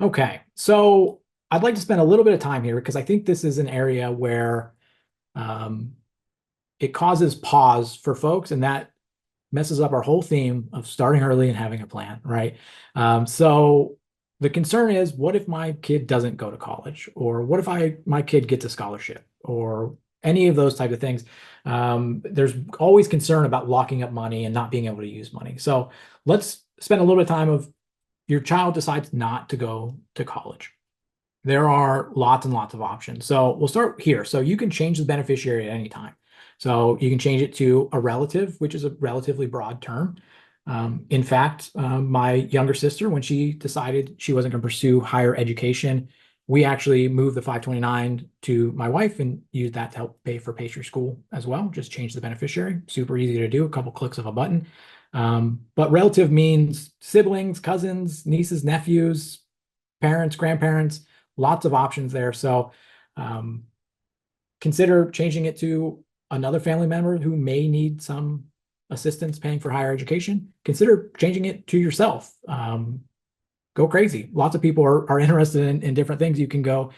Okay, so I'd like to spend a little bit of time here because I think this is an area where um, it causes pause for folks, and that messes up our whole theme of starting early and having a plan, right? So the concern is, what if my kid doesn't go to college, or what if my kid gets a scholarship, or any of those type of things? There's always concern about locking up money and not being able to use money. So let's spend a little bit of time of your child decides not to go to college. There are lots and lots of options. So we'll start here. So you can change the beneficiary at any time. So you can change it to a relative, which is a relatively broad term. In fact, my younger sister, when she decided she wasn't going to pursue higher education, we actually moved the 529 to my wife and used that to help pay for pastry school as well. Just change the beneficiary. Super easy to do, a couple clicks of a button. But relative means siblings, cousins, nieces, nephews, parents, grandparents, lots of options there. So um, consider changing it to another family member who may need some assistance paying for higher education. Consider changing it to yourself. Go crazy. Lots of people are interested in different things. You can go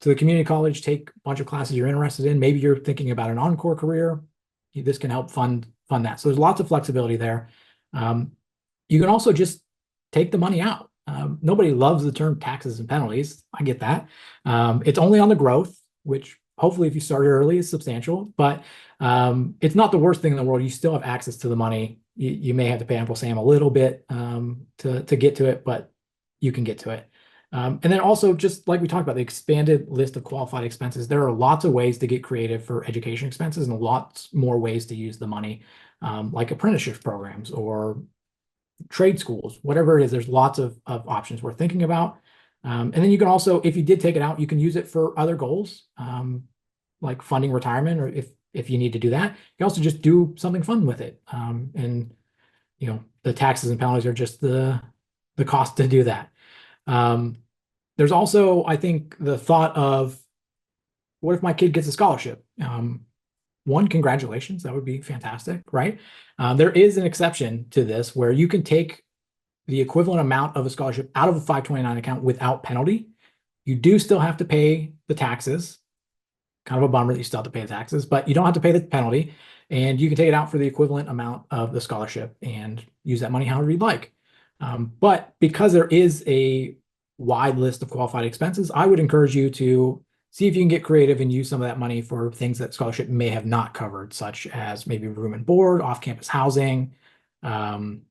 to the community college, take a bunch of classes you're interested in. Maybe you're thinking about an encore career. This can help fund that. So there's lots of flexibility there. Um, you can also just take the money out. Nobody loves the term taxes and penalties. I get that. It's only on the growth, which hopefully if you started early is substantial, but it's not the worst thing in the world. You still have access to the money. You may have to pay Uncle Sam a little bit to get to it, but you can get to it. And then also, just like we talked about, the expanded list of qualified expenses, there are lots of ways to get creative for education expenses and lots more ways to use the money, like apprenticeship programs or trade schools, whatever it is. There's lots of options we're thinking about. And then you can also, if you did take it out, you can use it for other goals, like funding retirement, or if you need to do that, you can also just do something fun with it. And the taxes and penalties are just the cost to do that. Um, there's also, I think, the thought of, what if my kid gets a scholarship? One, congratulations, that would be fantastic, right? There is an exception to this where you can take the equivalent amount of a scholarship out of a 529 account without penalty. You do still have to pay the taxes. Kind of a bummer that you still have to pay the taxes, but you don't have to pay the penalty. And you can take it out for the equivalent amount of the scholarship and use that money however you'd like. But because there is a wide list of qualified expenses, I would encourage you to see if you can get creative and use some of that money for things that scholarship may have not covered, such as maybe room and board, off-campus housing, um,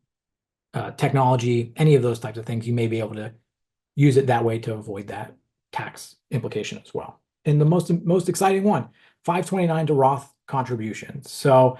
technology, any of those types of things. You may be able to use it that way to avoid that tax implication as well. And the most exciting one, 529 to Roth contributions. So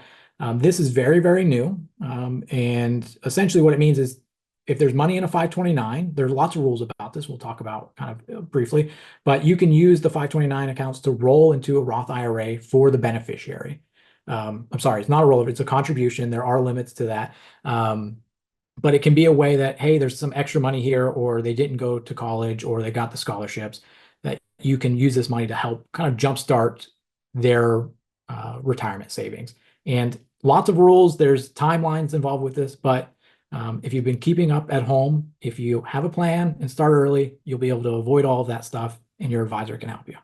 this is very, very new. And essentially what it means is, if there's money in a 529, there's lots of rules about this. We'll talk about kind of briefly, but you can use the 529 accounts to roll into a Roth IRA for the beneficiary. I'm sorry, it's not a rollover, it's a contribution. There are limits to that. But it can be a way that, hey, there's some extra money here, or they didn't go to college, or they got the scholarships, that you can use this money to help kind of jumpstart their retirement savings. And lots of rules, there's timelines involved with this, but if you've been keeping up at home, if you have a plan and start early, you'll be able to avoid all of that stuff, and your advisor can help you.